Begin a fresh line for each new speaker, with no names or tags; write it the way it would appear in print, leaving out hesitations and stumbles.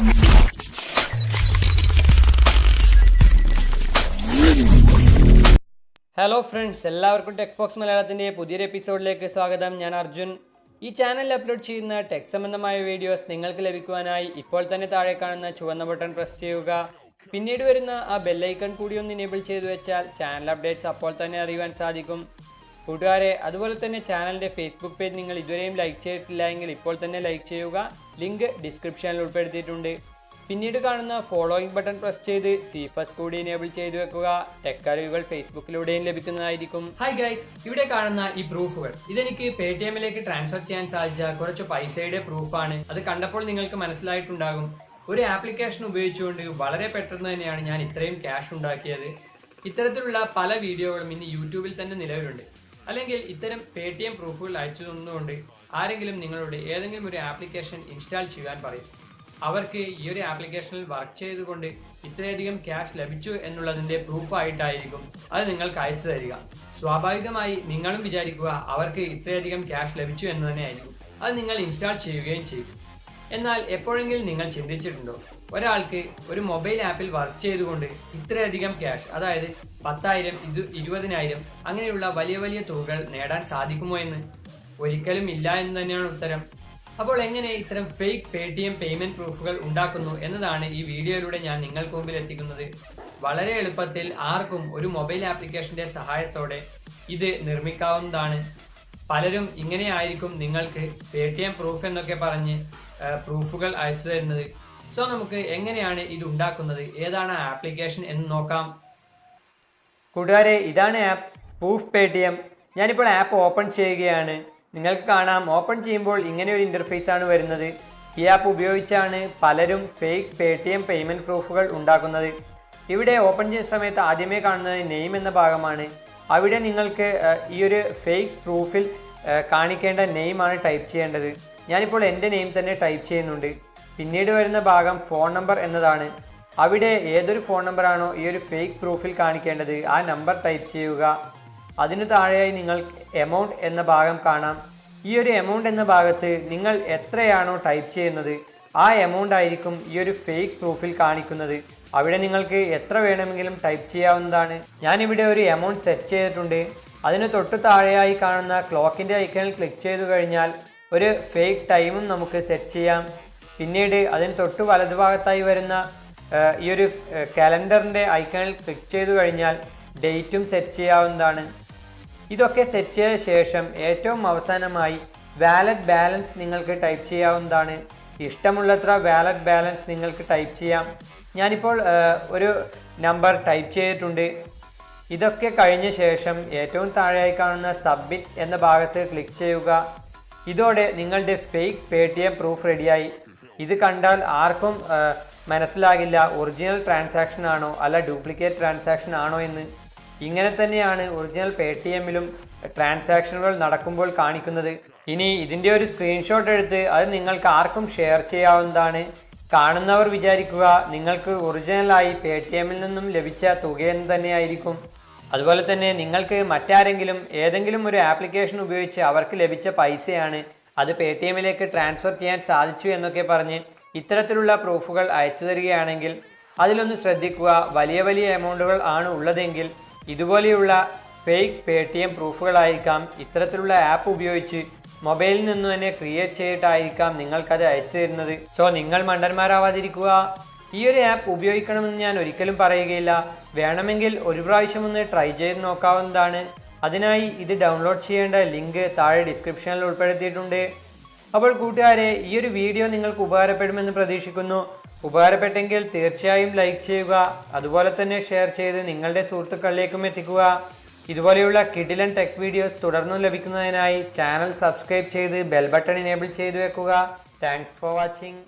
Hello friends, എല്ലാവർക്കും tech box മലയാളത്തിൻ്റെ പുതിയൊരു എപ്പിസോഡിലേക്ക് സ്വാഗതം. ഞാൻ അർജുൻ. ഈ ചാനലിൽ അപ്ലോഡ് ചെയ്യുന്ന ടെക് സംബന്ധമായ വീഡിയോസ് നിങ്ങൾക്ക് ലഭിക്കുവാനായി ഇപ്പോൾ തന്നെ താഴെ കാണുന്ന ചുവന്ന ബട്ടൺ പ്രസ് ചെയ്യുക. പിന്നീട് വരുന്ന ആ ബെല്ലൈക്കൺ കൂടി ഒന്ന് എനേബിൾ ചെയ്തു വെച്ചാൽ ചാനൽ അപ്ഡേറ്റ്സ് അപ്പോൾ തന്നെ അറിയുവാൻ സാധിക്കും. കൂട്ടുകാരെ, അതുപോലെ തന്നെ ചാനലിൻ്റെ ഫേസ്ബുക്ക് പേജ് നിങ്ങൾ ഇതുവരെയും ലൈക്ക് ചെയ്തിട്ടില്ല എങ്കിൽ ഇപ്പോൾ തന്നെ ലൈക്ക് ചെയ്യുക. ലിങ്ക് ഡിസ്ക്രിപ്ഷനിൽ ഉൾപ്പെടുത്തിയിട്ടുണ്ട്. പിന്നീട് കാണുന്ന ഫോളോയിങ് ബട്ടൺ പ്രസ് ചെയ്ത് സീഫസ് കൂടി എനേബിൾ ചെയ്തു വെക്കുക. ടെക് അറിവുകൾ ഫേസ്ബുക്കിലൂടെയും ലഭിക്കുന്നതായിരിക്കും. ഹായ് ഗൈസ്, ഇവിടെ കാണുന്ന ഈ പ്രൂഫുകൾ ഇതെനിക്ക് പേടിഎമ്മിലേക്ക് ട്രാൻസ്ഫർ ചെയ്യാൻ സാധിച്ച കുറച്ച് പൈസയുടെ പ്രൂഫാണ്. അത് കണ്ടപ്പോൾ നിങ്ങൾക്ക് മനസ്സിലായിട്ടുണ്ടാകും, ഒരു ആപ്ലിക്കേഷൻ ഉപയോഗിച്ചുകൊണ്ട് വളരെ പെട്ടെന്ന് തന്നെയാണ് ഞാൻ ഇത്രയും ക്യാഷ് ഉണ്ടാക്കിയത്. ഇത്തരത്തിലുള്ള പല വീഡിയോകളും ഇന്ന് യൂട്യൂബിൽ തന്നെ നിലവിലുണ്ട്. അല്ലെങ്കിൽ ഇത്തരം പേടിഎം പ്രൂഫുകൾ അയച്ചു തന്നുകൊണ്ട് ആരെങ്കിലും നിങ്ങളുടെ ഏതെങ്കിലും ഒരു ആപ്ലിക്കേഷൻ ഇൻസ്റ്റാൾ ചെയ്യാൻ പറയും. അവർക്ക് ഈ ഒരു ആപ്ലിക്കേഷനിൽ വർക്ക് ചെയ്തുകൊണ്ട് ഇത്രയധികം ക്യാഷ് ലഭിച്ചു എന്നുള്ളതിൻ്റെ പ്രൂഫായിട്ടായിരിക്കും അത് നിങ്ങൾക്ക് അയച്ചു തരിക. സ്വാഭാവികമായി നിങ്ങളും വിചാരിക്കുക അവർക്ക് ഇത്രയധികം ക്യാഷ് ലഭിച്ചു എന്ന് തന്നെയായിരിക്കും. അത് നിങ്ങൾ ഇൻസ്റ്റാൾ ചെയ്യുകയും ചെയ്യും. എന്നാൽ എപ്പോഴെങ്കിലും നിങ്ങൾ ചിന്തിച്ചിട്ടുണ്ടോ, ഒരാൾക്ക് ഒരു മൊബൈൽ ആപ്പിൽ വർക്ക് ചെയ്തുകൊണ്ട് ഇത്രയധികം ക്യാഷ്, അതായത് 10,000, 20,000 അങ്ങനെയുള്ള വലിയ വലിയ തുകകൾ നേടാൻ സാധിക്കുമോ എന്ന്? ഒരിക്കലും ഇല്ല എന്ന് തന്നെയാണ് ഉത്തരം. അപ്പോൾ എങ്ങനെ ഇത്തരം ഫേക്ക് പേടിഎം പേയ്മെന്റ് പ്രൂഫുകൾ ഉണ്ടാക്കുന്നു എന്നതാണ് ഈ വീഡിയോയിലൂടെ ഞാൻ നിങ്ങൾക്ക് മുമ്പിൽ എത്തിക്കുന്നത്. വളരെ എളുപ്പത്തിൽ ആർക്കും ഒരു മൊബൈൽ ആപ്ലിക്കേഷന്റെ സഹായത്തോടെ ഇത് നിർമ്മിക്കാവുന്നതാണ്. പലരും ഇങ്ങനെയായിരിക്കും നിങ്ങൾക്ക് പേടിഎം പ്രൂഫ് എന്നൊക്കെ പറഞ്ഞ് പ്രൂഫുകൾ അയച്ചു തരുന്നത്. സോ നമുക്ക് എങ്ങനെയാണ് ഇത് ഉണ്ടാക്കുന്നത്, ഏതാണ് ആപ്ലിക്കേഷൻ എന്ന് നോക്കാം. കൂട്ടുകാരെ, ഇതാണ് ആപ്പ് സ്പൂഫ് പേടിഎം. ഞാനിപ്പോൾ ആപ്പ് ഓപ്പൺ ചെയ്യുകയാണ്. നിങ്ങൾക്ക് കാണാം, ഓപ്പൺ ചെയ്യുമ്പോൾ ഇങ്ങനെ ഒരു ഇൻ്റർഫേസ് ആണ് വരുന്നത്. ഈ ആപ്പ് ഉപയോഗിച്ചാണ് പലരും ഫേക്ക് പേടിഎം പേയ്മെൻറ്റ് പ്രൂഫുകൾ ഉണ്ടാക്കുന്നത്. ഇവിടെ ഓപ്പൺ ചെയ്യുന്ന സമയത്ത് ആദ്യമേ കാണുന്നത് നെയിം എന്ന ഭാഗമാണ്. അവിടെ നിങ്ങൾക്ക് ഈ ഒരു ഫേക്ക് പ്രൂഫിൽ കാണിക്കേണ്ട നെയിമാണ് ടൈപ്പ് ചെയ്യേണ്ടത്. ഞാനിപ്പോൾ എൻ്റെ നെയിം തന്നെ ടൈപ്പ് ചെയ്യുന്നുണ്ട്. പിന്നീട് വരുന്ന ഭാഗം ഫോൺ നമ്പർ എന്നതാണ്. അവിടെ ഏതൊരു ഫോൺ നമ്പറാണോ ഈ ഒരു ഫേക്ക് പ്രൂഫിൽ കാണിക്കേണ്ടത് ആ നമ്പർ ടൈപ്പ് ചെയ്യുക. അതിനു താഴെയായി നിങ്ങൾ എമൗണ്ട് എന്ന ഭാഗം കാണാം. ഈ ഒരു എമൗണ്ട് എന്ന ഭാഗത്ത് നിങ്ങൾ എത്രയാണോ ടൈപ്പ് ചെയ്യുന്നത് ആ എമൗണ്ട് ആയിരിക്കും ഈ ഒരു ഫേക്ക് പ്രൂഫിൽ കാണിക്കുന്നത്. അവിടെ നിങ്ങൾക്ക് എത്ര വേണമെങ്കിലും ടൈപ്പ് ചെയ്യാവുന്നതാണ്. ഞാനിവിടെ ഒരു എമൗണ്ട് സെറ്റ് ചെയ്തിട്ടുണ്ട്. അതിന് തൊട്ട് താഴെയായി കാണുന്ന ക്ലോക്കിൻ്റെ ഐക്കണിൽ ക്ലിക്ക് ചെയ്തു കഴിഞ്ഞാൽ ഒരു ഫേക്ക് ടൈമും നമുക്ക് സെറ്റ് ചെയ്യാം. പിന്നീട് അതിന് തൊട്ട് വലതുഭാഗത്തായി വരുന്ന ഈ ഒരു കാലണ്ടറിൻ്റെ ഐക്കണിൽ ക്ലിക്ക് ചെയ്തു കഴിഞ്ഞാൽ ഡേറ്റും സെറ്റ് ചെയ്യാവുന്നതാണ്. ഇതൊക്കെ സെറ്റ് ചെയ്ത ശേഷം ഏറ്റവും അവസാനമായി വാലറ്റ് ബാലൻസ് നിങ്ങൾക്ക് ടൈപ്പ് ചെയ്യാവുന്നതാണ്. ഇഷ്ടമുള്ളത്ര വാലറ്റ് ബാലൻസ് നിങ്ങൾക്ക് ടൈപ്പ് ചെയ്യാം. ഞാനിപ്പോൾ ഒരു നമ്പർ ടൈപ്പ് ചെയ്തിട്ടുണ്ട്. ഇതൊക്കെ കഴിഞ്ഞ ശേഷം ഏറ്റവും താഴെയായി കാണുന്ന സബ്മിറ്റ് എന്ന ഭാഗത്ത് ക്ലിക്ക് ചെയ്യുക. ഇതോടെ നിങ്ങളുടെ ഫേക്ക് പേടിഎം പ്രൂഫ് റെഡിയായി. ഇത് കണ്ടാൽ ആർക്കും മനസ്സിലാകില്ല ഒറിജിനൽ ട്രാൻസാക്ഷൻ ആണോ അല്ല ഡ്യൂപ്ലിക്കേറ്റ് ട്രാൻസാക്ഷൻ ആണോ എന്ന്. ഇങ്ങനെ തന്നെയാണ് ഒറിജിനൽ പേടിഎമ്മിലും ട്രാൻസാക്ഷനുകൾ നടക്കുമ്പോൾ കാണിക്കുന്നത്. ഇനി ഇതിൻ്റെ ഒരു സ്ക്രീൻഷോട്ട് എടുത്ത് അത് നിങ്ങൾക്ക് ആർക്കും ഷെയർ ചെയ്യാവുന്നതാണ്. കാണുന്നവർ വിചാരിക്കുക നിങ്ങൾക്ക് ഒറിജിനലായി പേടിഎമ്മിൽ നിന്നും ലഭിച്ച തുകയെന്ന് തന്നെയായിരിക്കും. അതുപോലെ തന്നെ നിങ്ങൾക്ക് മറ്റാരെങ്കിലും ഏതെങ്കിലും ഒരു ആപ്ലിക്കേഷൻ ഉപയോഗിച്ച് അവർക്ക് ലഭിച്ച പൈസയാണ് അത് പേടിഎമ്മിലേക്ക് ട്രാൻസ്ഫർ ചെയ്യാൻ സാധിച്ചു എന്നൊക്കെ പറഞ്ഞ് ഇത്തരത്തിലുള്ള പ്രൂഫുകൾ അയച്ചു തരികയാണെങ്കിൽ അതിലൊന്ന് ശ്രദ്ധിക്കുക. വലിയ വലിയ എമൗണ്ടുകൾ ആണ് ഉള്ളതെങ്കിൽ ഇതുപോലെയുള്ള ഫേക്ക് പേടിഎം പ്രൂഫുകളായിരിക്കാം ഇത്തരത്തിലുള്ള ആപ്പ് ഉപയോഗിച്ച് മൊബൈലിൽ നിന്ന് തന്നെ ക്രിയേറ്റ് ചെയ്തിട്ടായിരിക്കാം നിങ്ങൾക്കത് അയച്ചു തരുന്നത്. സോ നിങ്ങൾ മണ്ടന്മാരാവാതിരിക്കുക. ഈ ഒരു ആപ്പ് ഉപയോഗിക്കണമെന്ന് ഞാൻ ഒരിക്കലും പറയുകയില്ല. വേണമെങ്കിൽ ഒരു പ്രാവശ്യം ഒന്ന് ട്രൈ ചെയ്ത് നോക്കാവുന്നതാണ്. അതിനായി ഇത് ഡൗൺലോഡ് ചെയ്യേണ്ട ലിങ്ക് താഴെ ഡിസ്ക്രിപ്ഷനിൽ ഉൾപ്പെടുത്തിയിട്ടുണ്ട്. അപ്പോൾ കൂട്ടുകാരെ, ഈ ഒരു വീഡിയോ നിങ്ങൾക്ക് ഉപകാരപ്പെടുമെന്ന് പ്രതീക്ഷിക്കുന്നു. ഉപകാരപ്പെട്ടെങ്കിൽ തീർച്ചയായും ലൈക്ക് ചെയ്യുക. അതുപോലെ തന്നെ ഷെയർ ചെയ്ത് നിങ്ങളുടെ സുഹൃത്തുക്കളിലേക്കും എത്തിക്കുക. ഇതുപോലെയുള്ള കിടിലൻ ടെക് വീഡിയോസ് തുടർന്നും ലഭിക്കുന്നതിനായി ചാനൽ സബ്സ്ക്രൈബ് ചെയ്ത് ബെൽ ബട്ടൺ എനേബിൾ ചെയ്തു വെക്കുക. Thanks for watching.